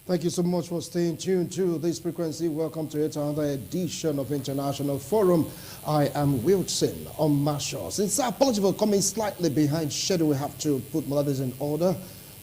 Thank you so much for staying tuned to this frequency. Welcome to yet another edition of International Forum. I am Wilson on Marshall. Since our apology for coming slightly behind schedule, we have to put matters in order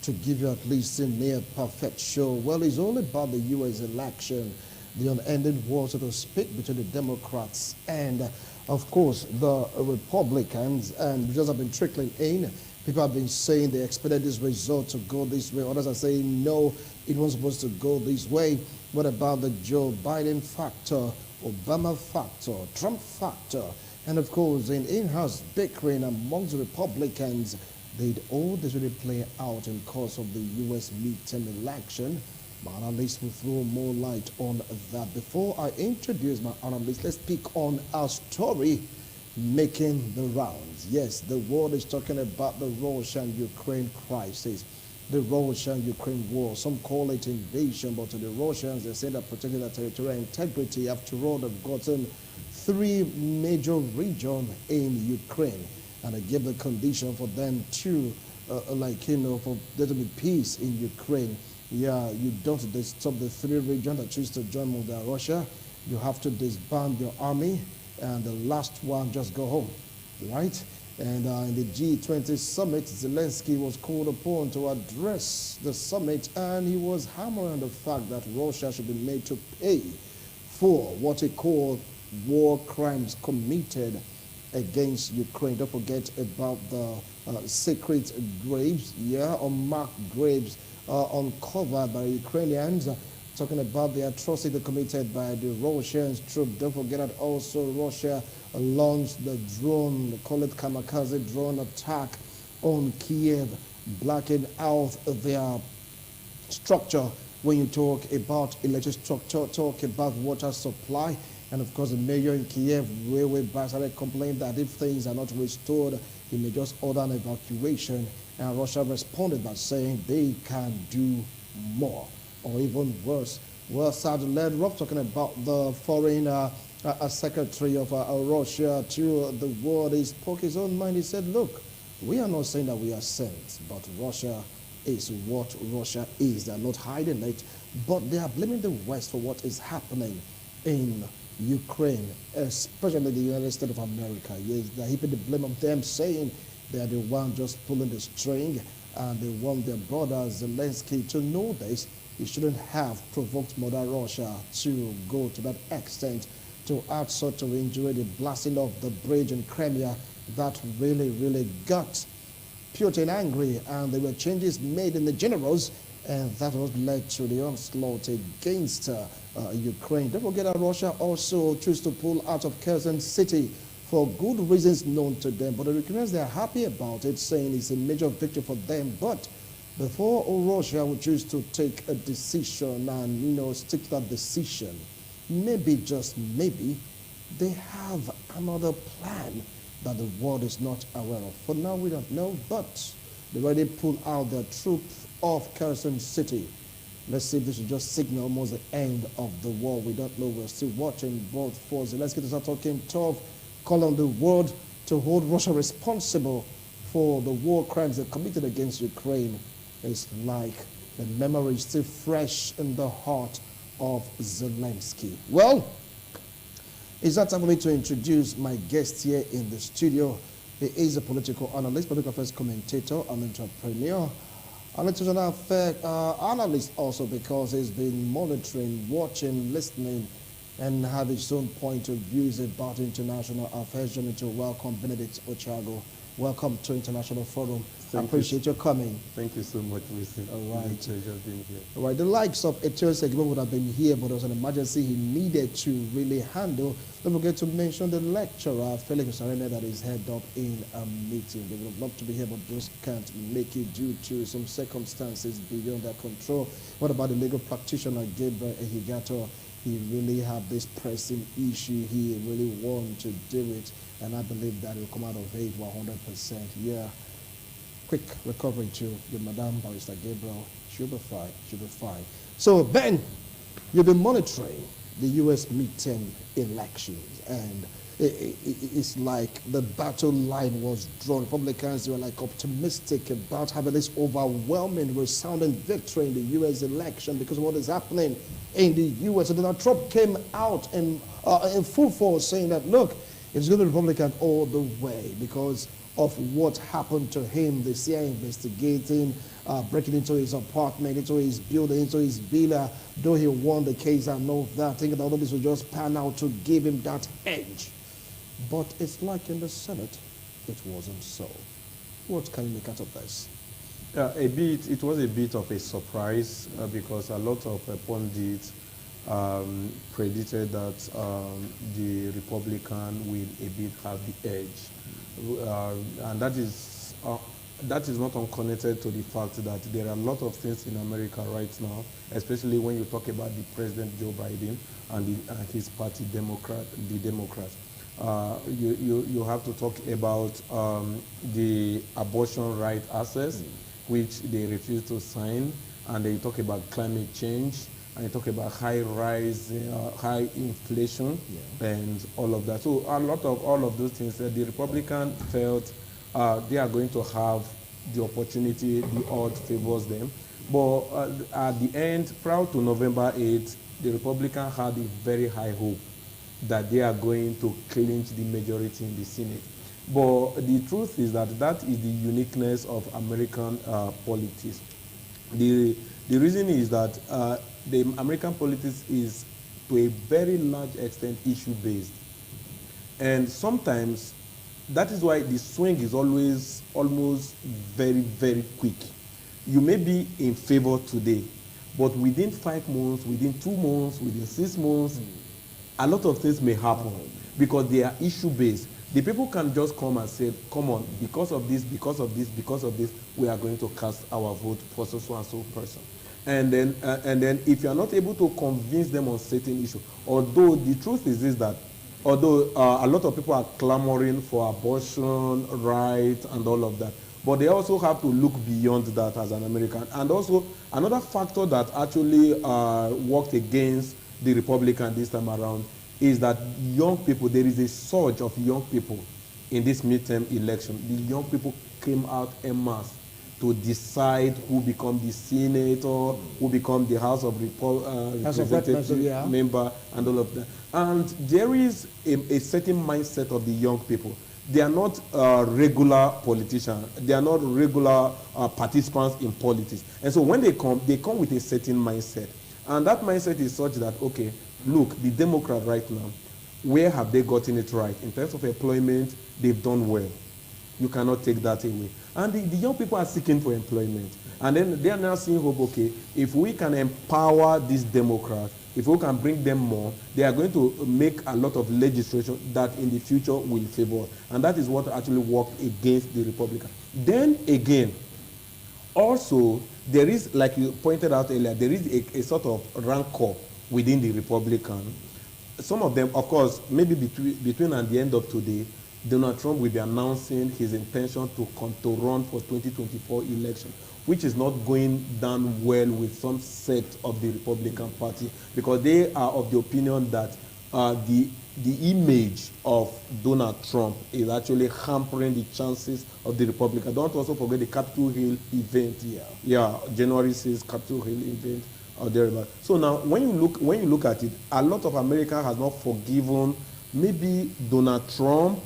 to give you at least a near perfect show. Well, it's all about the U.S. election, the unending war, so to speak, between the Democrats and, of course, the Republicans. And results have been trickling in. People have been saying they expected this result to go this way. Others are saying, no, it wasn't supposed to go this way. What about the Joe Biden factor, Obama factor, Trump factor? And of course, in-house bickering amongst the Republicans, did all this really play out in course of the U.S. midterm election? My analyst will throw more light on that. Before I introduce my analyst, let's pick on our story making the rounds. Yes, the world is talking about the Russia-Ukraine crisis, the Russia-Ukraine war. Some call it invasion, but to the Russians, they say they're protecting their territorial integrity. After all, they've gotten three major regions in Ukraine, and they give the condition for them to, for there to be peace in Ukraine. Yeah, you don't stop the three regions that choose to join Mother Russia. You have to disband your army, and the last one just go home, right? And in the G20 summit, Zelensky was called upon to address the summit, and he was hammering on the fact that Russia should be made to pay for what he called war crimes committed against Ukraine. Don't forget about the secret graves, unmarked graves uncovered by Ukrainians, talking about the atrocity committed by the Russians troops. Don't forget that also Russia launched the drone, they call it kamikaze drone attack on Kiev, blacking out their structure. When you talk about electric structure, talk about water supply, and of course the mayor in Kiev, railway started complaining that if things are not restored, he may just order an evacuation. And Russia responded by saying they can do more, or even worse. Well, Sergeant Ledroff talking about the foreign secretary of Russia to the world. He spoke his own mind. He said, look, we are not saying that we are saints, but Russia is what Russia is. They are not hiding it, but they are blaming the West for what is happening in Ukraine, especially the United States of America. Yes, they're heaping the blame of them, saying they are the one just pulling the string, and they want their brother Zelensky to know this. He shouldn't have provoked Mother Russia to go to that extent, to add sort of injury, the blasting of the bridge in Crimea. That really got Putin angry, and there were changes made in the generals, and that was led to the onslaught against Ukraine. Don't forget that Russia also chose to pull out of Kherson City for good reasons known to them. But the Ukrainians, they're happy about it, saying it's a major victory for them. But before Russia would choose to take a decision and, stick to that decision, maybe, just maybe, they have another plan that the world is not aware of. For now, we don't know, but they already pulled out their troops off Kherson City. Let's see if this should just signal almost the end of the war. We don't know. We're still watching both forces. Let's get to start talking tough. Call on the world to hold Russia responsible for the war crimes they committed against Ukraine. It's like the memory is still fresh in the heart of Zelensky. Well, it's that time for me to introduce my guest here in the studio. He is a political analyst, political affairs commentator, and entrepreneur, an international affairs analyst also, because he's been monitoring, watching, listening, and have his own point of views about international affairs. Joining to welcome Benedict Ochago. Welcome to International Forum. I appreciate your coming. Thank you so much, Wilson. All right. It's a pleasure being here. All right. The likes of INT'L segment would have been here, but there was an emergency he needed to really handle. Don't forget to mention the lecturer, Felix Osarene, that is head up in a meeting. They would love to be here, but just can't make it due to some circumstances beyond their control. What about the legal practitioner, Gabriel Ehigato? He really had this pressing issue. He really wanted to do it, and I believe that it will come out of it 100%. Yeah. Quick recovery to your Madam Barrister Gabriel. She'll be fine. She'll be fine. So, Ben, you've been monitoring the U.S. midterm elections, and it's like the battle line was drawn. Republicans were like optimistic about having this overwhelming, resounding victory in the U.S. election because of what is happening in the U.S. And Donald Trump came out in full force saying that, look, it's going to be Republican all the way because of what happened to him. The CIA investigating, breaking into his apartment, into his building, into his villa, though he won the case and all of that, thinking that all of this would just pan out to give him that edge. But it's like in the Senate, it wasn't so. What can you make out of this? It was a bit of a surprise because a lot of pundits predicted that the Republican will a bit have the edge. And that is not unconnected to the fact that there are a lot of things in America right now, especially when you talk about the President Joe Biden and his party, the Democrats. You have to talk about the abortion right access, which they refuse to sign, and they talk about climate change, and they talk about high rise, high inflation, and all of that. So a lot of all of those things, the Republican felt they are going to have the opportunity, the odds favors them. But at the end, prior to November 8th, the Republican had a very high hope that they are going to clinch the majority in the Senate. But the truth is that that is the uniqueness of American politics. The reason is that the American politics is to a very large extent issue-based. And sometimes that is why the swing is always almost very, very quick. You may be in favor today, but within 5 months, within 2 months, within 6 months, a lot of things may happen because they are issue-based. The people can just come and say, come on, because of this, because of this, because of this, we are going to cast our vote for so and so person. And then if you are not able to convince them on certain issues, although the truth is this, that although a lot of people are clamoring for abortion rights and all of that, but they also have to look beyond that as an American. And also another factor that actually worked against the Republican this time around is that young people, there is a surge of young people in this midterm election. The young people came out en masse to decide who become the senator, who become the House of Representatives member, and all of that. And there is a certain mindset of the young people. They are not regular politicians. They are not regular participants in politics. And so when they come with a certain mindset. And that mindset is such that, okay, look, the Democrats right now, where have they gotten it right? In terms of employment, they've done well. You cannot take that away. And the young people are seeking for employment. And then they are now seeing hope, okay, if we can empower these Democrats, if we can bring them more, they are going to make a lot of legislation that in the future will favor. And that is what actually worked against the Republicans. Then again, also, there is, like you pointed out earlier, there is a sort of rancor within the Republican. Some of them, of course, maybe between and the end of today, Donald Trump will be announcing his intention to run for 2024 election, which is not going down well with some sect of the Republican Party, because they are of the opinion that the image of Donald Trump is actually hampering the chances of the Republicans. Don't also forget the Capitol Hill event. January 6th Capitol Hill event or thereabout. So now, when you look at it, a lot of America has not forgiven maybe Donald Trump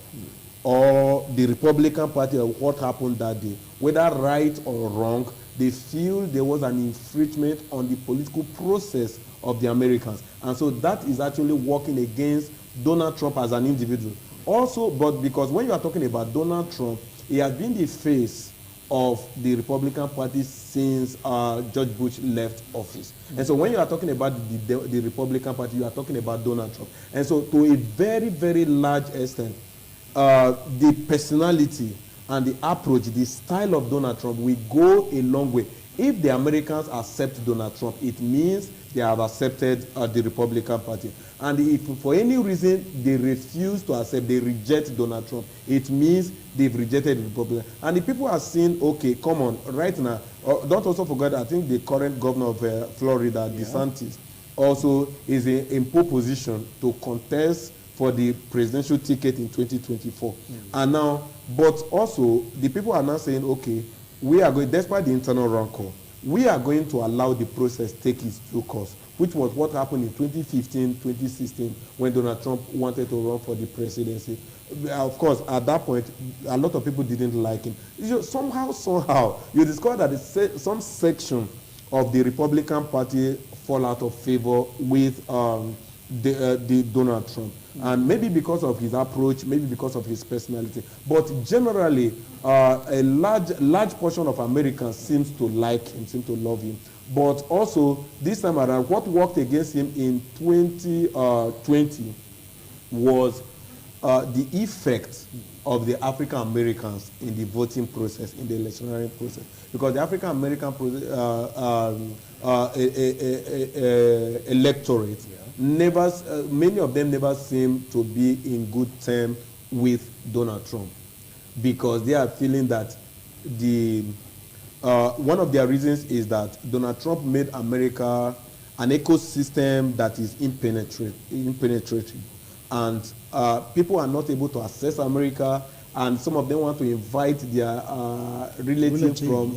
or the Republican Party of what happened that day. Whether right or wrong, they feel there was an infringement on the political process of the Americans. And so that is actually working against Donald Trump as an individual. Also, but because when you are talking about Donald Trump, he has been the face of the Republican Party since George Bush left office. And so when you are talking about the Republican Party, you are talking about Donald Trump. And so to a very, very large extent, the personality and the approach, the style of Donald Trump will go a long way. If the Americans accept Donald Trump, it means they have accepted the Republican Party. And if for any reason they refuse to accept, they reject Donald Trump, it means they've rejected the Republican. And the people are saying, okay, come on, right now, don't also forget, I think the current governor of Florida, DeSantis, also is in pole position to contest for the presidential ticket in 2024. And now, but also, the people are now saying, okay, we are going, despite the internal rancor, we are going to allow the process take its due course, which was what happened in 2015, 2016, when Donald Trump wanted to run for the presidency. Of course, at that point, a lot of people didn't like him. Somehow, you discover that some section of the Republican Party fall out of favor with the Donald Trump. And maybe because of his approach, maybe because of his personality. But generally, a large portion of Americans seems to like him, seem to love him. But also, this time around, what worked against him in 2020 was the effect of the African Americans in the voting process, in the electionary process. Because the African American electorate, many of them never seem to be in good terms with Donald Trump, because they are feeling that one of their reasons is that Donald Trump made America an ecosystem that is impenetrable, and people are not able to access America, and some of them want to invite their relatives from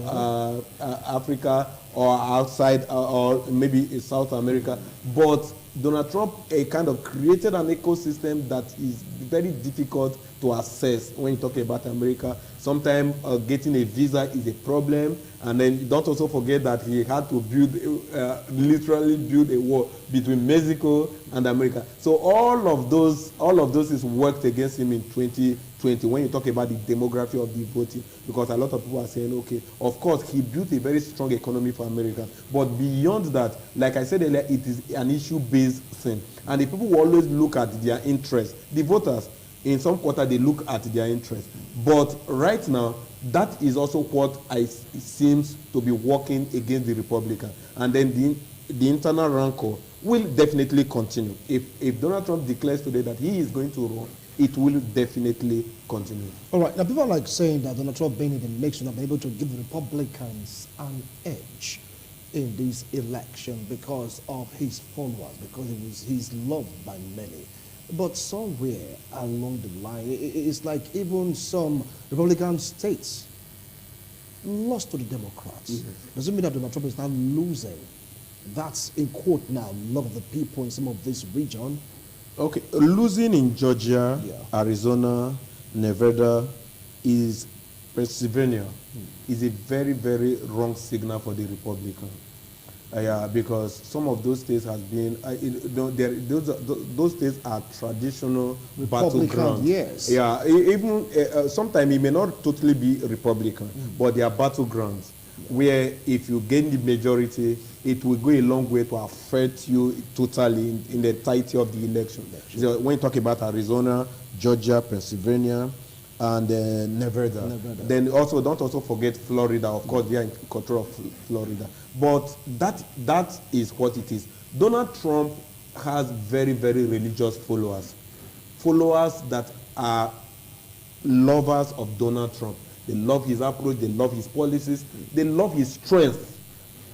Africa or outside, or maybe South America. But Donald Trump kind of created an ecosystem that is very difficult to access when you talk about America. Sometimes getting a visa is a problem, and then don't also forget that he had to literally build a wall between Mexico and America. So all of those is worked against him in 2020 when you talk about the demography of the voting, because a lot of people are saying, okay, of course he built a very strong economy for America, but beyond that, like I said earlier, it is an issue-based thing, and the people will always look at their interests. The voters, in some quarter, they look at their interests. But right now, that is also what seems to be working against the Republican. And then the internal rancor will definitely continue. If Donald Trump declares today that he is going to run, it will definitely continue. All right. Now, people are like saying that Donald Trump being in the mix will be able to give the Republicans an edge in this election because of his followers, because he's loved by many. But somewhere along the line, it's like even some Republican states lost to the Democrats. Does it mean that Donald Trump is now losing? That's, in quote now, love of the people in some of this region. Okay, losing in Georgia, Arizona, Nevada, Pennsylvania, is a very, very wrong signal for the Republican. Because some of those states has been, those states are traditional battlegrounds. Yes. Yeah, even sometimes it may not totally be Republican, but they are battlegrounds where if you gain the majority, it will go a long way to affect you totally in the entirety of the election. So when you talk about Arizona, Georgia, Pennsylvania, and Nevada. Then also don't also forget Florida. Of course, they are in control of Florida. But that is what it is. Donald Trump has very, very religious followers. Followers that are lovers of Donald Trump. They love his approach, they love his policies, they love his strength.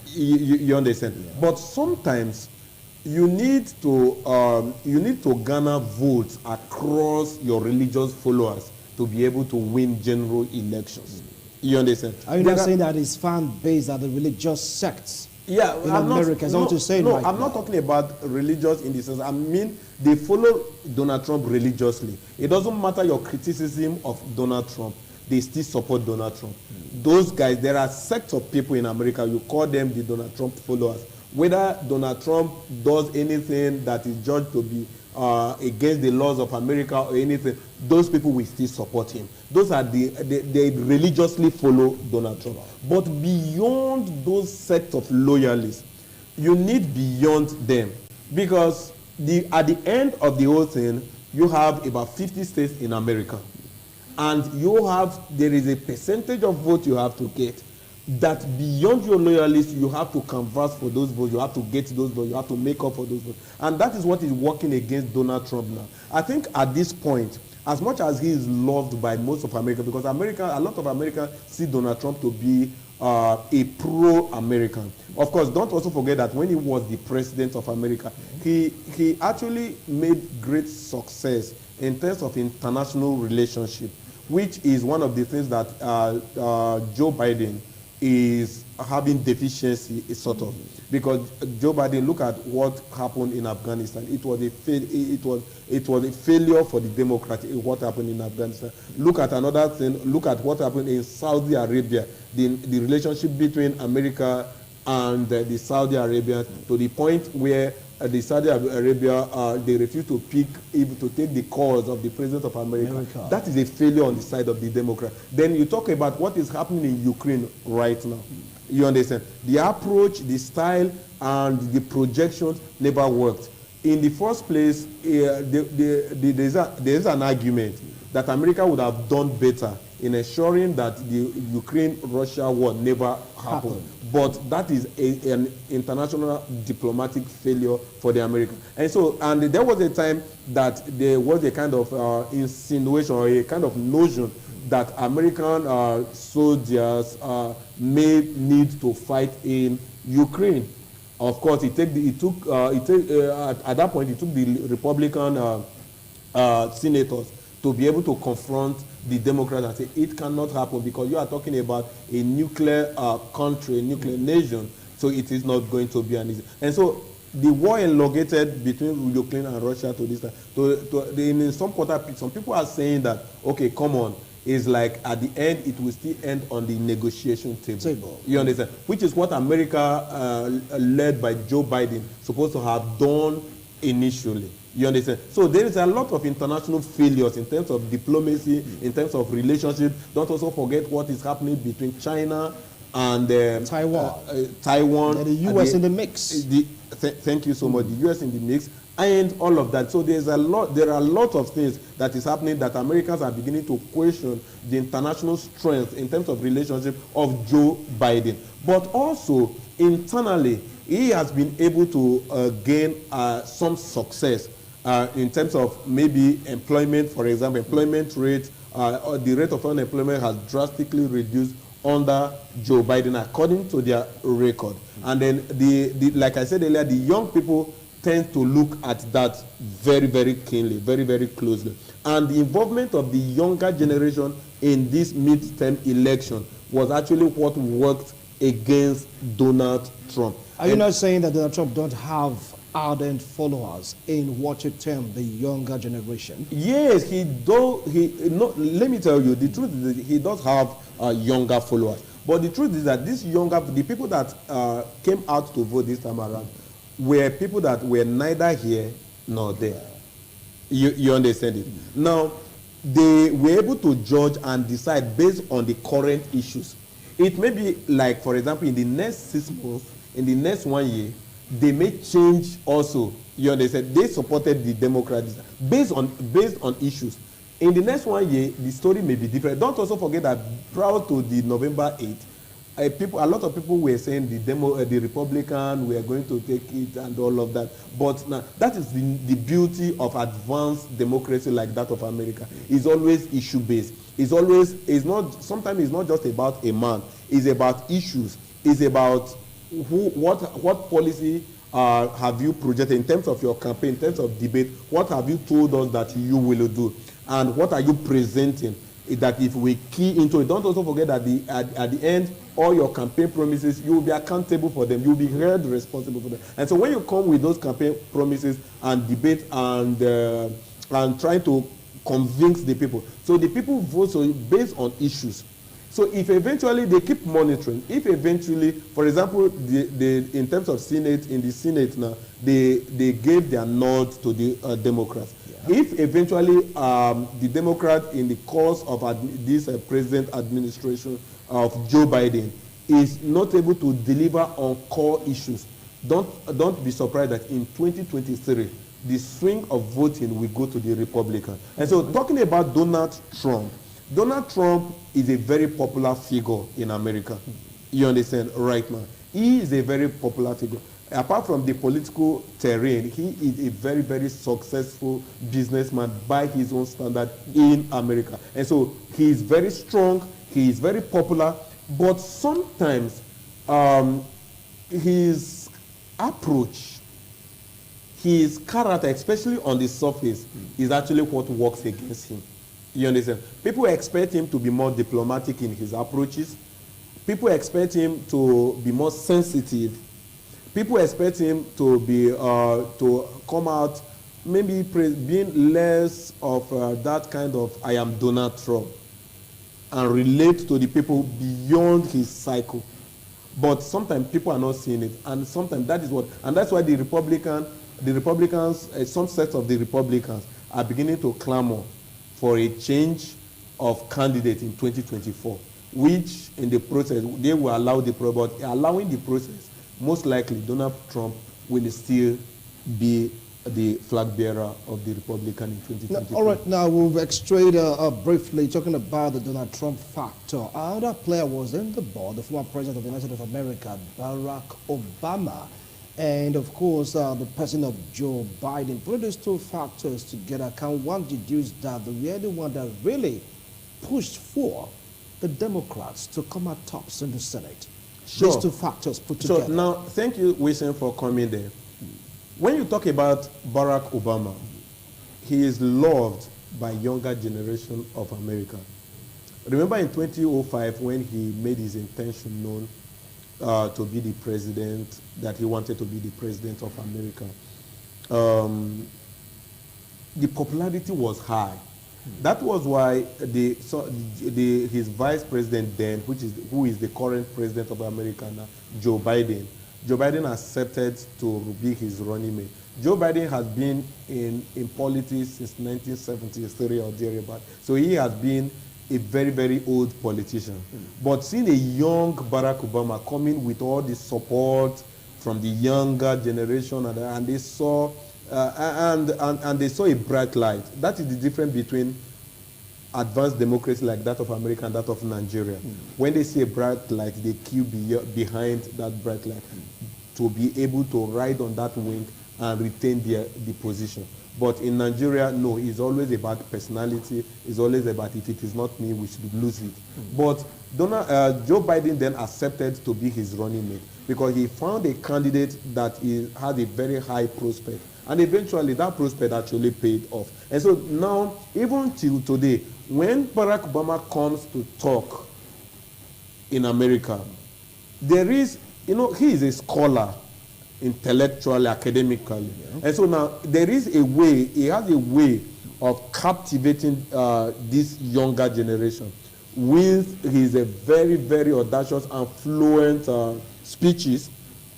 You understand? Yeah. But sometimes you need to garner votes across your religious followers to be able to win general elections. You understand? Are you not saying that his fan base are the religious sects in America? Is that what you're saying right I'm now? not talking about religious in the sense. I mean, they follow Donald Trump religiously. It doesn't matter your criticism of Donald Trump. They still support Donald Trump. Those guys, there are sects of people in America, you call them the Donald Trump followers. Whether Donald Trump does anything that is judged to be against the laws of America or anything, those people will still support him. Those are they religiously follow Donald Trump. But beyond those sects of loyalists, you need beyond them. Because at the end of the whole thing, you have about 50 states in America. And there is a percentage of vote you have to get that beyond your loyalists, you have to canvass for those votes, you have to get those votes, you have to make up for those votes. And that is what is working against Donald Trump now. I think at this point, as much as he is loved by most of America, because a lot of Americans see Donald Trump to be a pro-American. Of course, don't also forget that when he was the president of America, he actually made great success in terms of international relationship, which is one of the things that Joe Biden is having deficiency, sort of, because Joe Biden, look at what happened in Afghanistan. It was a failure for the Democrats. What happened in Afghanistan. Look at another thing. Look at what happened in Saudi Arabia. The relationship between America and the Saudi Arabians, to the point where the Saudi Arabia they refuse to pick, even to take the cause of the president of America. That is a failure on the side of the Democrat. Then you talk about what is happening in Ukraine right now. You understand? The approach, the style, and the projections never worked. In the first place, there's an argument that America would have done better in ensuring that the Ukraine-Russia war never happened. But that is an international diplomatic failure for the Americans. And so, and there was a time that there was a kind of insinuation or a kind of notion that American soldiers may need to fight in Ukraine. Of course, at that point, it took the Republican senators to be able to confront the Democrats and say it cannot happen because you are talking about a nuclear country, a nuclear nation, so it is not going to be an easy. And so the war elongated between Ukraine and Russia to this time. In some quarter, some people are saying that, okay, come on, is like at the end it will still end on the negotiation table. You understand? Which is what America, led by Joe Biden, supposed to have done initially. You understand? So there is a lot of international failures in terms of diplomacy, in terms of relationship. Don't also forget what is happening between China and Taiwan. And the U.S. in the mix. Thank you so much. The U.S. in the mix. And all of that. So there are a lot of things that is happening that Americans are beginning to question the international strength in terms of relationship of Joe Biden. But also internally, he has been able to gain some success in terms of maybe employment. For example, employment rate, the rate of unemployment has drastically reduced under Joe Biden according to their record. And then, like I said earlier, the young people tend to look at that very, very keenly, very, very closely. And the involvement of the younger generation in this midterm election was actually what worked against Donald Trump. Are you not saying that Donald Trump don't have ardent followers in what you term the younger generation? Yes, he does. Let me tell you, the truth is that he does have younger followers. But the truth is that the people that came out to vote this time around were people that were neither here nor there. You understand it? Now, they were able to judge and decide based on the current issues. It may be like, for example, in the next 6 months, in the next 1 year, they may change also. You understand? They supported the Democrats based on issues. In the next 1 year, the story may be different. Don't also forget that prior to the November 8th, a lot of people were saying the Republican were going to take it and all of that. But now, that is the beauty of advanced democracy like that of America. It's always issue-based. Sometimes it's not just about a man. It's about issues. It's about what policy have you projected in terms of your campaign, in terms of debate. What have you told us that you will do? And what are you presenting? That if we key into it, don't also forget that at the end, all your campaign promises, you will be accountable for them. You will be held responsible for them. And so when you come with those campaign promises and debate and try to convince the people, so the people vote based on issues. So if eventually they keep monitoring, if eventually, for example, in terms of Senate, in the Senate now, they gave their nod to the Democrats. If eventually the Democrat in the course of this president administration of Joe Biden is not able to deliver on core issues, don't be surprised that in 2023, the swing of voting will go to the Republican. And so talking about Donald Trump is a very popular figure in America. You understand right now? He is a very popular figure. Apart from the political terrain, he is a very, very successful businessman by his own standard in America. And so he is very strong, he is very popular, But sometimes his approach, his character, especially on the surface, is actually what works against him. You understand? People expect him to be more diplomatic in his approaches. People expect him to be more sensitive. People expect him to be to come out, maybe being less of that kind of I am Donald Trump, and relate to the people beyond his cycle. But sometimes people are not seeing it, and sometimes that is what, and that's why the Republicans, some sets of the Republicans are beginning to clamor for a change of candidate in 2024, which in the process they will allow but allowing the process, most likely Donald Trump will still be the flag bearer of the Republican in 2024. All right, now we've extracted briefly talking about the Donald Trump factor. Another player was in the board, the former president of the United States of America, Barack Obama, and of course the person of Joe Biden. Put these two factors together, can one deduce that the only one that really pushed for the Democrats to come out tops in the Senate? Sure. These two factors put together. So now, thank you, Wilson, for coming there. When you talk about Barack Obama, he is loved by younger generation of America. Remember in 2005 when he made his intention known to be the president, that he wanted to be the president of America. The popularity was high. That was why his vice president then, who is the current president of America now, Joe Biden accepted to be his running mate. Joe Biden has been in politics since 1973 or thereabout. So he has been a very, very old politician. But seeing a young Barack Obama coming with all the support from the younger generation, and they saw and they saw a bright light. That is the difference between advanced democracy like that of America and that of Nigeria. When they see a bright light, they queue behind that bright light to be able to ride on that wing and retain the position. But in Nigeria, no, it's always about personality. It's always about if it is not me, we should lose it. But Joe Biden then accepted to be his running mate because he found a candidate that had a very high prospect. And eventually that prospect actually paid off. And so now, even till today, when Barack Obama comes to talk in America, there is, he is a scholar, intellectually, academically. Yeah. And so now there is a way, he has a way of captivating this younger generation with his very, very audacious and fluent speeches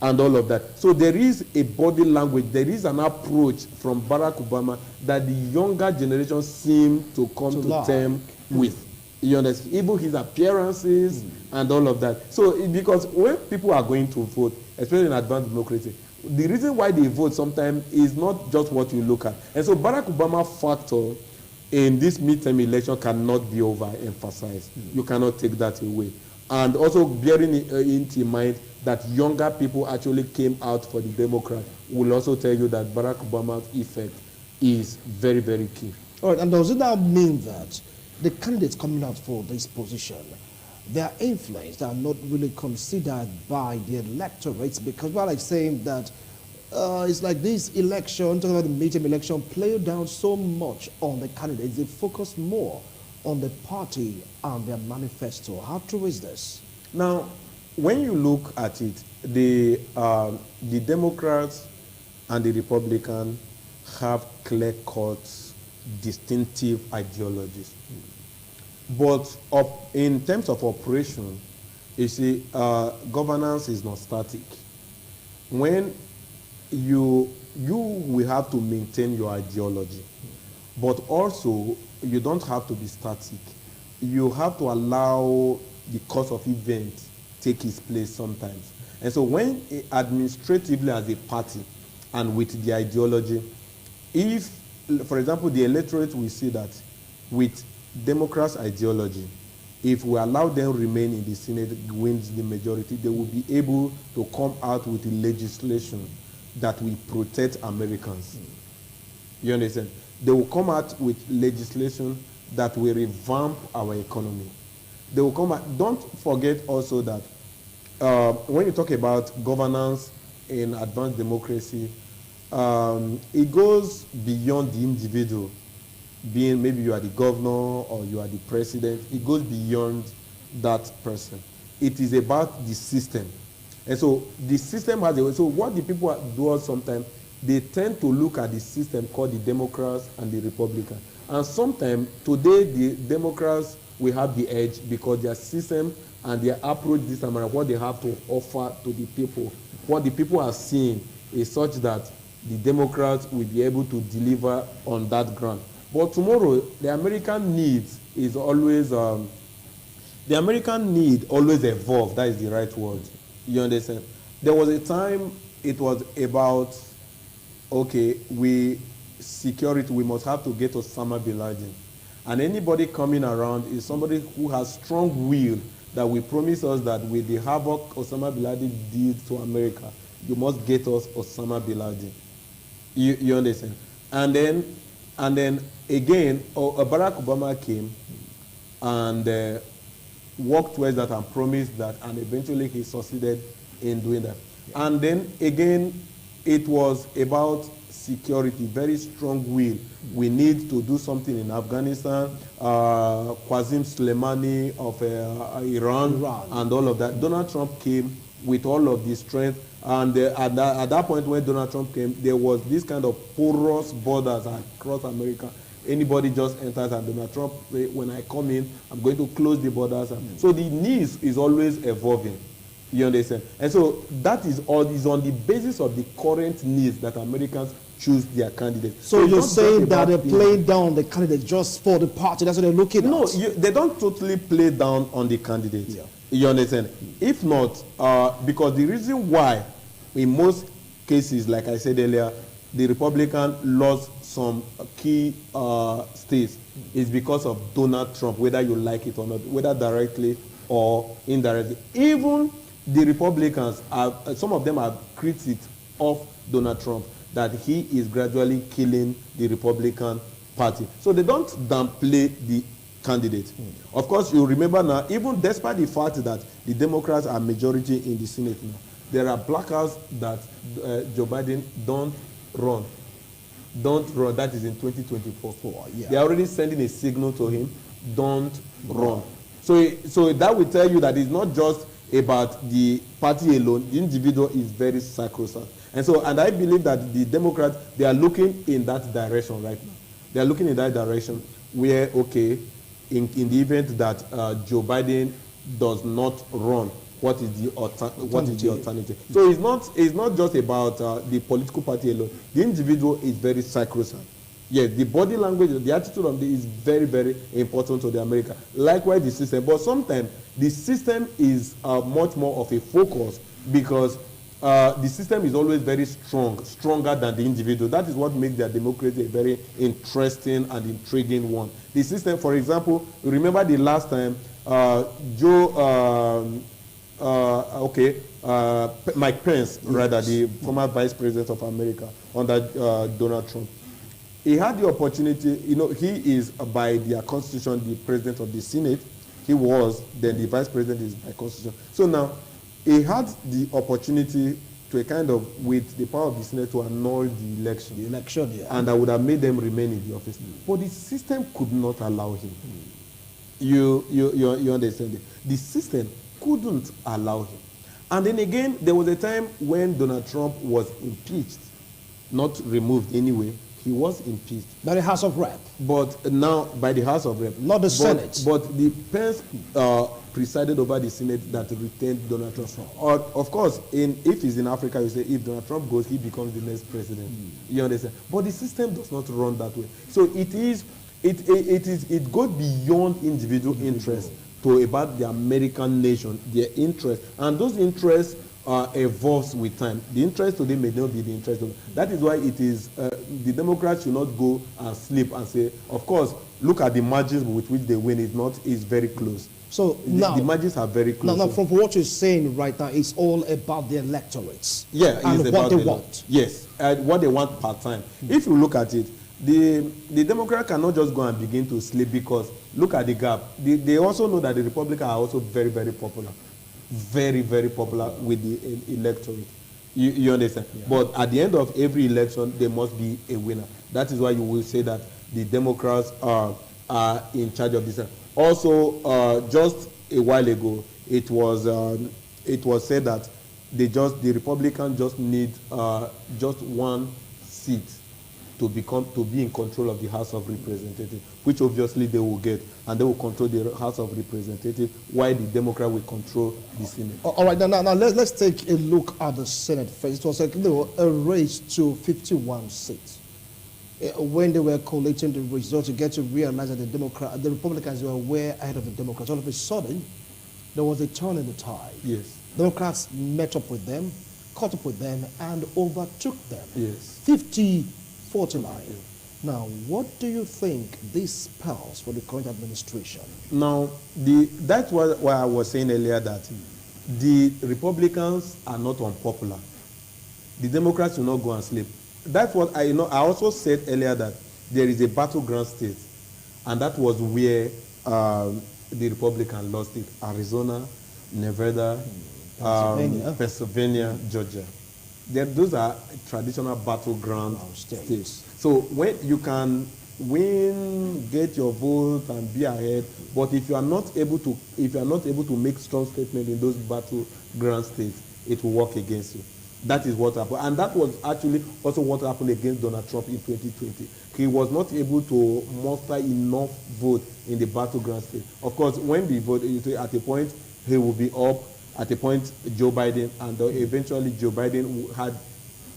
and all of that. So there is a body language, there is an approach from Barack Obama that the younger generation seem to come to terms with. You understand? Even his appearances and all of that. So because when people are going to vote, especially in advanced democracy, the reason why they vote sometimes is not just what you look at. And so Barack Obama factor in this midterm election cannot be overemphasized. You cannot take that away. And also bearing into mind that younger people actually came out for the Democrat will also tell you that Barack Obama's effect is very, very key. All right, and does it now mean that the candidates coming out for this position, their influence are not really considered by the electorates? Because while I'm saying that it's like this election, talking about the midterm election, play down so much on the candidates, they focus more on the party and their manifesto. How true is this? Now, when you look at it, the Democrats and the Republicans have clear-cut, distinctive ideologies. But in terms of operation, you see, governance is not static. When you will have to maintain your ideology, but also you don't have to be static. You have to allow the course of events take its place sometimes. And so when administratively as a party and with the ideology, if, for example, the electorate will see that with Democrats' ideology, if we allow them remain in the Senate, wins the majority, they will be able to come out with legislation that will protect Americans. You understand? They will come out with legislation that will revamp our economy. They will come back. Don't forget also that when you talk about governance in advanced democracy, it goes beyond the individual being, maybe you are the governor or you are the president. It goes beyond that person. It is about the system. And so the system has a way. So what the people do sometimes, they tend to look at the system called the Democrats and the Republicans. And sometimes today the Democrats will have the edge because their system and their approach this time around, what they have to offer to the people, what the people are seeing is such that the Democrats will be able to deliver on that ground. But tomorrow, the American need is always, the American need always evolve. That is the right word. You understand? There was a time it was about, okay, security, we must have to get Osama bin Laden. And anybody coming around is somebody who has strong will that will promise us that with the havoc Osama bin Laden did to America, you must get us Osama bin Laden. You understand? And then again, Barack Obama came and worked towards that and promised that, and eventually he succeeded in doing that. Yeah. And then again, it was about security, very strong will. We need to do something in Afghanistan, Qasem Soleimani of Iran, and all of that. Donald Trump came with all of the strength, and at that point when Donald Trump came, there was this kind of porous borders across America. Anybody just enters, and Donald Trump say, when I come in, I'm going to close the borders. So the needs is always evolving. You understand? And so that is on the basis of the current needs that Americans choose their candidates. So you're saying that they're playing down the candidate just for the party? That's what they're looking at? No, they don't totally play down on the candidate. Yeah. You understand? If not, because the reason why, in most cases, like I said earlier, the Republican lost some key states is because of Donald Trump, whether you like it or not, whether directly or indirectly. Even the Republicans, some of them are critics of Donald Trump, that he is gradually killing the Republican Party. So they don't downplay the candidate. Of course, you remember now, even despite the fact that the Democrats are majority in the Senate now, there are blackouts that Joe Biden don't run. That is in 2024. Yeah. They are already sending a signal to him, don't run. So that will tell you that it's not just about the party alone. The individual is very sacrosanct. And I believe that the Democrats, they are looking in that direction right now. They are looking in that direction where, okay, in the event that Joe Biden does not run, what is the alternative? So it's not just about the political party alone. The individual is very sacrosanct. Yes, the body language, the attitude of is very, very important to the American. Likewise, the system. But sometimes the system is much more of a focus because the system is always very stronger than the individual. That is what makes their democracy a very interesting and intriguing one. The system, for example, remember the last time Mike Pence, rather, the former vice president of America under Donald Trump. He had the opportunity, he is by their constitution the president of the Senate. He was, then the vice president is by constitution. So now, he had the opportunity to kind of, with the power of the Senate, to annul the election. The election, yeah. And that would have made them remain in the office. But the system could not allow him. You understand it? The system couldn't allow him. And then again, there was a time when Donald Trump was impeached, not removed anyway. He was impeached. By the House of Rep. But now, by the House of Rep. Not the Senate. But the Pence presided over the Senate that retained Donald Trump. Or, of course, if he's in Africa, you say if Donald Trump goes, he becomes the next president. You understand? But the system does not run that way. So it goes beyond individual interest to about the American nation, their interest. And those interests evolves with time. The interest today may not be the interest of. That is why it is the Democrats should not go and sleep and say, of course, look at the margins with which they win. It's very close. So now the margins are very close. Now, from what you're saying right now, it's all about the electorates. Yeah, and what they want. Yes, what they want part time. If you look at it, The Democrat cannot just go and begin to sleep, because look at the gap. They also know that the Republicans are also very, very popular. Very, very popular with the electorate. You understand? Yeah. But at the end of every election, there must be a winner. That is why you will say that the Democrats are in charge of this. Also, just a while ago, it was said that the Republicans just need just one seat to be in control of the House of Representatives, which obviously they will get, and they will control the House of Representatives, while the Democrat will control the Senate. All right, now let's take a look at the Senate first. It was a race to 51 seats. When they were collating the results, you get to realize that the Republicans were way ahead of the Democrats. All of a sudden, there was a turn in the tide. Yes. Democrats met up with them, caught up with them, and overtook them. Yes. 50-49. Yes. Now, what do you think this spells for the current administration? Now, that's what I was saying earlier, that the Republicans are not unpopular. The Democrats will not go and sleep. That's what I know. I also said earlier that there is a battleground state, and that was where the Republicans lost it: Arizona, Nevada, Pennsylvania, Georgia. Those are traditional battleground states. So when you can win, get your vote, and be ahead, but if you are not able to make strong statements in those battleground states, it will work against you. That is what happened, and that was actually also what happened against Donald Trump in 2020. He was not able to muster enough vote in the battleground state. Of course, when the vote, at a point he will be up, at a point Joe Biden, and eventually Joe Biden had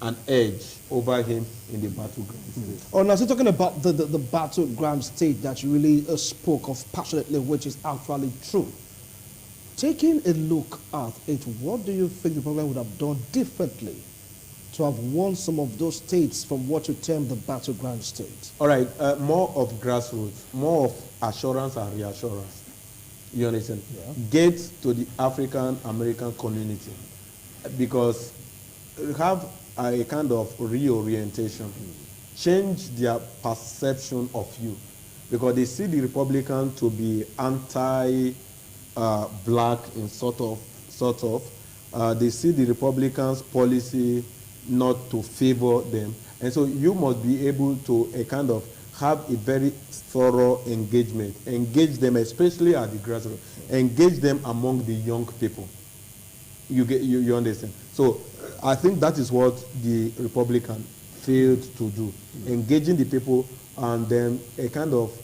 an edge over him in the battleground state. Oh, now, so talking about the battleground state that you really spoke of passionately, which is actually true. Taking a look at it, what do you think the Republicans would have done differently to have won some of those states from what you term the battleground states? All right, more of grassroots, more of assurance and reassurance. You understand? Yeah. Get to the African American community, because have a kind of reorientation, change their perception of you, because they see the Republican to be anti-black in sort of. They see the Republicans' policy not to favor them, and so you must be able to have a very thorough engagement. Engage them, especially at the grassroots. Engage them among the young people. You understand? So I think that is what the Republican failed to do. Engaging the people, and then a kind of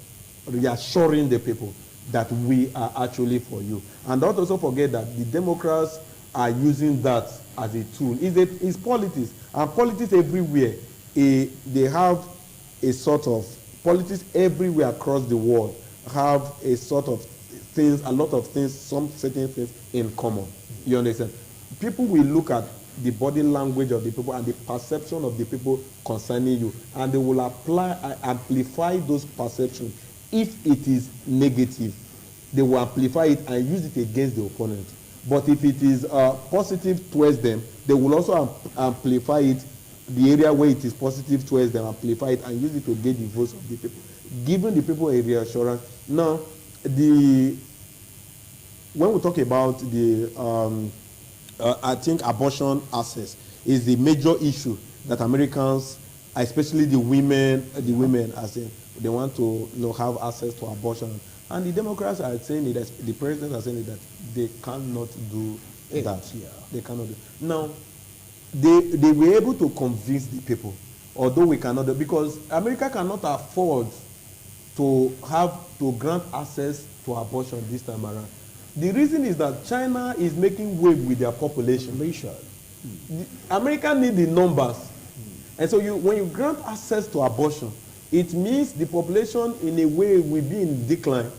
reassuring the people that we are actually for you. And don't also forget that the Democrats are using that as a tool. It's politics. And politics everywhere. They have a sort of politics everywhere across the world have a sort of things, a lot of things, some certain things in common. You understand? People will look at the body language of the people and the perception of the people concerning you, and they will amplify those perceptions. If it is negative, they will amplify it and use it against the opponent. But if it is positive towards them, they will also amplify it. The area where it is positive towards them, amplify it and use it to get the votes of the people, giving the people a reassurance. Now, when we talk about I think abortion access is the major issue that Americans, especially the women, are saying they want to have access to abortion, and the Democrats are saying it, the presidents are saying it, that they cannot do that. Yeah. They cannot do. Now, they were able to convince the people, although we cannot do, because America cannot afford to grant access to abortion this time around. The reason is that China is making wave with their population. America needs the numbers. And so when you grant access to abortion, it means the population in a way will be in decline.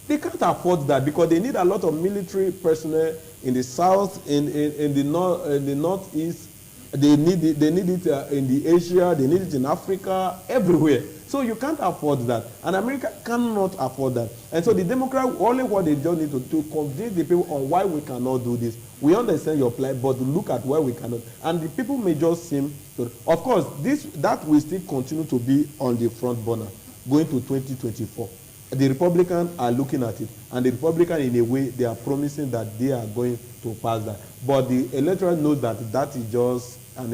They can't afford that because they need a lot of military personnel in the south, in the northeast, They need it in the Asia, they need it in Africa, everywhere. So you can't afford that. And America cannot afford that. And so the Democrats, only what they just need to convince the people on why we cannot do this. We understand your plight, but look at why we cannot. And the people may just seem to, of course, that will still continue to be on the front burner going to 2024. The Republicans are looking at it, and the Republicans, in a way, they are promising that they are going to pass that. But the electorate knows that that is just an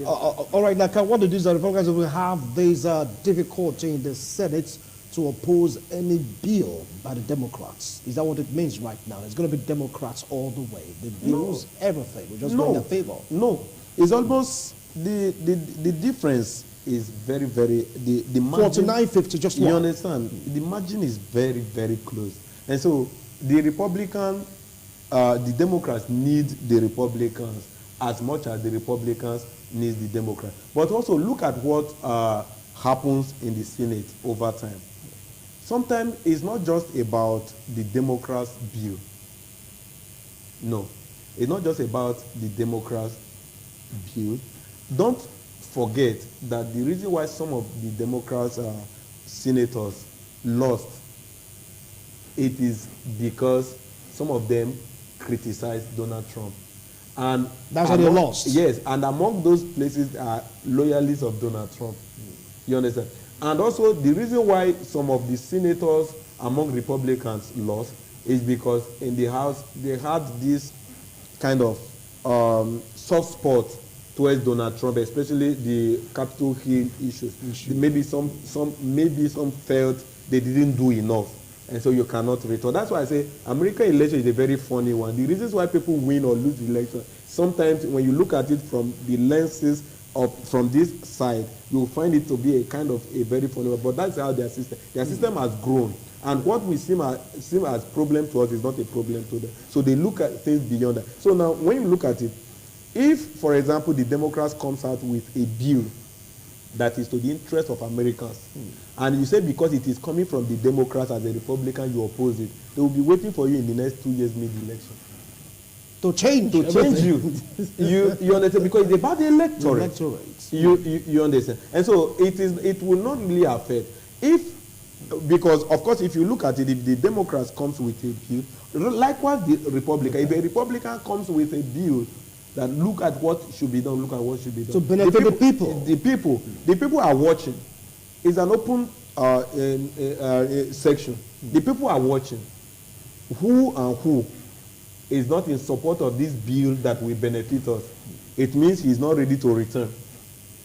all right, like what it is, the Republicans will have this difficulty in the Senate to oppose any bill by the Democrats. Is that what it means right now? It's going to be Democrats all the way. The bills, everything. We just go in their favor. No, it's almost the difference is very, very, the margin, 49-50, just you one. understand, the margin is very, very close. And so the the Democrats need the Republicans as much as the Republicans need the Democrats. But also look at what happens in the Senate over time. Sometimes it's not just about the Democrats' bill. No, it's not just about the Democrats' bill. Don't forget that the reason why some of the Democrats senators lost, it is because some of them criticized Donald Trump. And that's how they lost. Yes, and among those places are loyalists of Donald Trump. You understand? And also the reason why some of the senators among Republicans lost is because in the House they had this kind of soft spot towards Donald Trump, especially the Capitol Hill issues. Maybe some felt they didn't do enough, and so you cannot return. That's why I say American election is a very funny one. The reasons why people win or lose the election, sometimes when you look at it from the lenses from this side, you will find it to be a kind of a very funny one. But that's how their system has grown. And what we seem as problem to us is not a problem to them. So they look at things beyond that. So now when you look at it, if, for example, the Democrats comes out with a bill that is to the interest of Americans, and you say because it is coming from the Democrats as a Republican, you oppose it, they will be waiting for you in the next 2 years mid-election. To change you. You understand? Because it's about the electorate. You understand? And so it will not really affect. Because, of course, if you look at it, if the Democrats comes with a bill, likewise the Republican, if a Republican comes with a bill that look at what should be done, look at what should be done. To benefit the people. The people are watching. It's an open section. The people are watching. Who is not in support of this bill that will benefit us? It means he's not ready to return.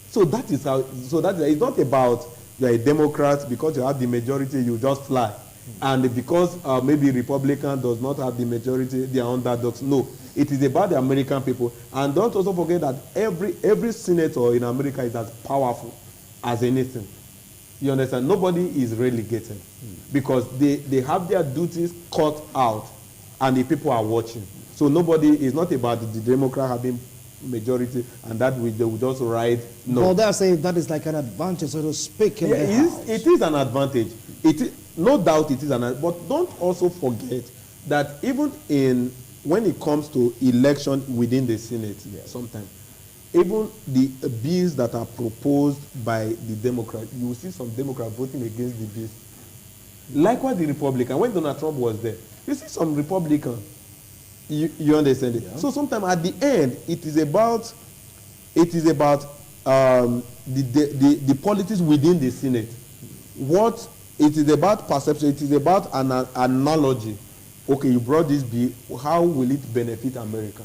So that is how. It's not about you're a Democrat because you have the majority, you just fly, and because maybe Republican does not have the majority, they are underdogs. No. It is about the American people. And don't also forget that every senator in America is as powerful as anything. You understand? Nobody is relegated because they have their duties cut out and the people are watching. So nobody is not about the Democrat having majority and that they will just ride. No. Well, they're saying that is like an advantage, so to speak. In the House. It is an advantage. No doubt it is an advantage. But don't also forget that even when it comes to election within the Senate, sometimes, even the bills that are proposed by the Democrats, you will see some Democrats voting against the bills. Likewise, the Republican, when Donald Trump was there, you see some Republicans. You understand it? Yeah. So sometimes at the end, it is about the politics within the Senate. What it is about perception, it is about an analogy. Okay, you brought this bill, how will it benefit America?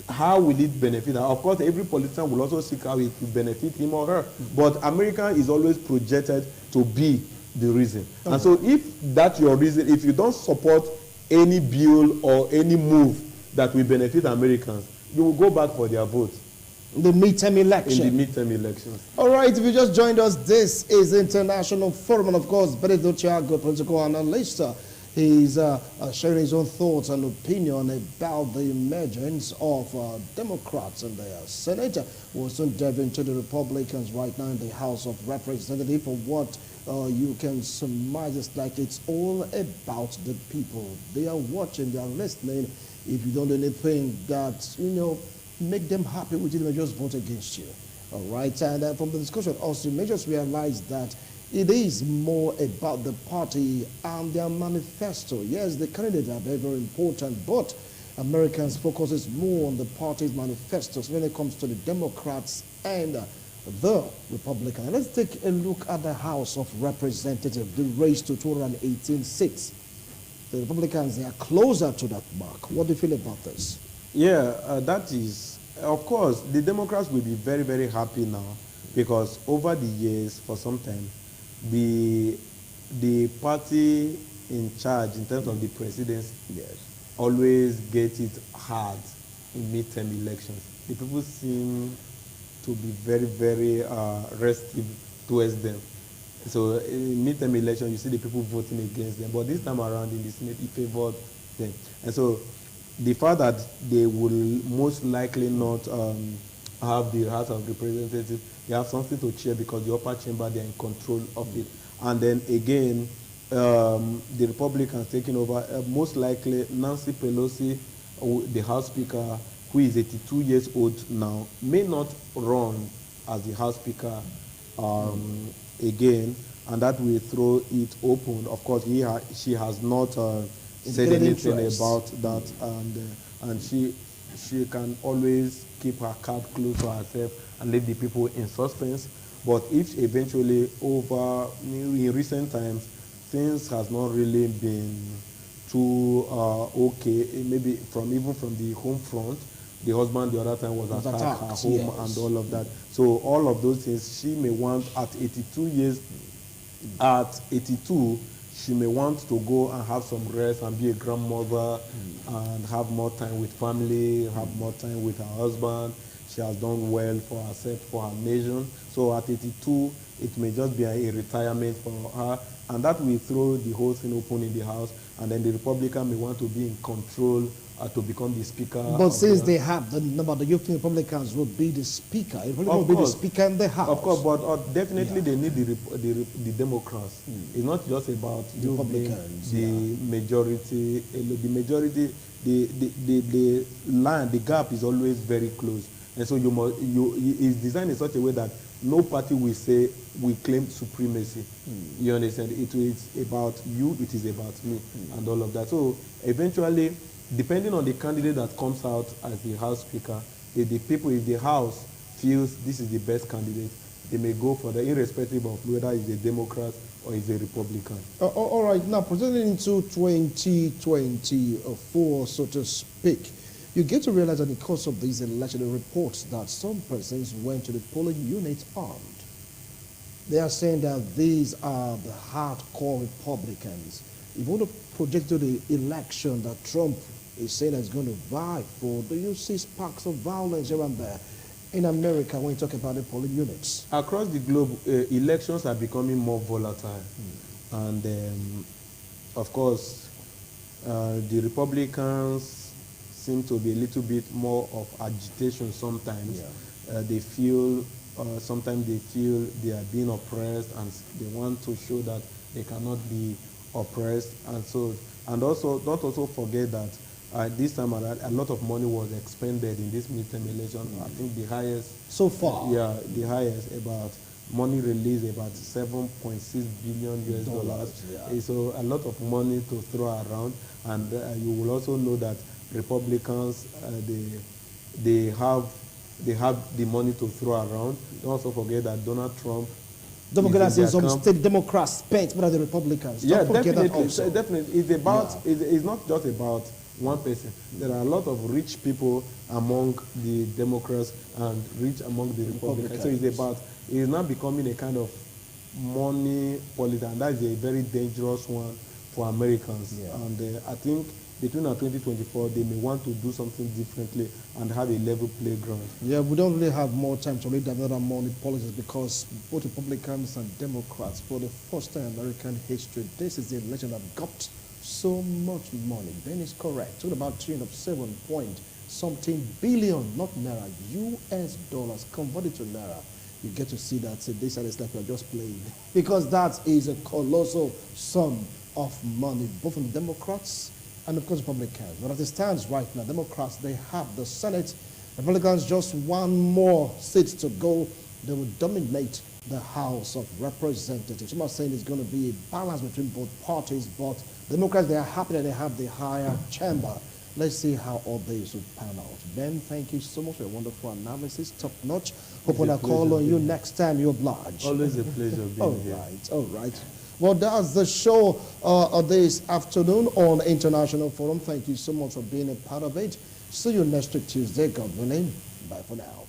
How will it benefit her? Of course, every politician will also seek how it will benefit him or her. But America is always projected to be the reason. And so if that's your reason, if you don't support any bill or any move that will benefit Americans, you will go back for their vote. The midterm election. In the midterm elections. All right, if you just joined us, this is International Forum, and of course, Benedict Thiago, political analyst. He's sharing his own thoughts and opinion about the emergence of Democrats in the Senate. We'll soon dive into the Republicans right now in the House of Representatives. For what you can surmise, it's like it's all about the people. They are watching, they are listening. If you don't do anything that, make them happy with it, they may just vote against you. All right, and from the discussion also, you may just realize that it is more about the party and their manifesto. Yes, the candidates are very, very important, but Americans focuses more on the party's manifestos when it comes to the Democrats and the Republicans. Let's take a look at the House of Representatives, the race to 218 seats. The Republicans, they are closer to that mark. What do you feel about this? Yeah, that is, of course, the Democrats will be very, very happy now because over the years, for some time, the party in charge in terms of the presidency always get it hard in midterm elections. The people seem to be very, very restive towards them. So in midterm election, you see the people voting against them. But this time around in the Senate, it favored them. And so the fact that they will most likely not have the House of Representatives, they have something to cheer because the upper chamber, they're in control of it. And then again, the Republicans taking over, most likely Nancy Pelosi, the House Speaker, who is 82 years old now, may not run as the House Speaker again, and that will throw it open. Of course, she has not said anything about that, and she can always keep her card close to herself and leave the people in suspense. But if eventually in recent times, things has not really been too okay, maybe even from the home front, the husband the other time was attacked her home and all of that. So all of those things, she may want at 82, she may want to go and have some rest and be a grandmother and have more time with family, have more time with her husband. She has done well for herself, for her nation. So at 82, it may just be a retirement for her, and that will throw the whole thing open in the House, and then the Republican may want to be in control to become the Speaker. But since they have the number, the European Republicans will be the Speaker. It will be the Speaker in the House. Of course, but definitely they need the Democrats. It's not just about you Republicans, being the majority. The line, the gap is always very close, and so it's designed in such a way that no party will say we claim supremacy. You understand? It is about you, it is about me, and all of that. So eventually, depending on the candidate that comes out as the House Speaker, if the House feels this is the best candidate, they may go for that, irrespective of whether it's a Democrat or it's a Republican. All right, now proceeding into 2024, so to speak, you get to realize that in the course of these elections, the reports that some persons went to the polling unit armed. They are saying that these are the hardcore Republicans. If you want to project to the election that Trump is saying that he's going to vie for, do you see sparks of violence here and there in America when you talk about the polling units? Across the globe, elections are becoming more volatile. And of course, the Republicans seem to be a little bit more of agitation sometimes. They feel, sometimes they feel they are being oppressed and they want to show that they cannot be oppressed. And also, don't also forget that this time around, a lot of money was expended in this midterm election. I think the highest so far. Yeah, the highest about money released about $7.6 billion US dollars. So a lot of money to throw around, and you will also know that Republicans they have the money to throw around. Don't also forget that Donald Trump. Don't forget that some state Democrats spent more than the Republicans. Don't forget that also. Definitely. It's about. It's not just about one person. There are a lot of rich people among the Democrats and rich among the Republicans. So it's not becoming a kind of money politics, and that is a very dangerous one for Americans. And I think between 2024, they may want to do something differently and have a level playground. Yeah, we don't really have more time to read another money politics because both Republicans and Democrats, for the first time in American history, this is the election that got so much money. Ben is correct. Talking about tune of 7-point-something billion, not naira, US dollars converted to naira. You get to see that this is like we are just playing because that is a colossal sum of money, both from Democrats and of course Republicans. But as it stands right now, Democrats, they have the Senate Republicans just one more seat to go. They will dominate the House of Representatives. I'm not saying it's going to be a balance between both parties, but Democrats, they are happy that they have the higher chamber. Let's see how all this will pan out. Ben, thank you so much for a wonderful analysis, top notch. Hope when I call on you next time, you're obliged. Always a pleasure being here. All right. Well, that's the show this afternoon on International Forum. Thank you so much for being a part of it. See you next week, Tuesday, God willing. Bye for now.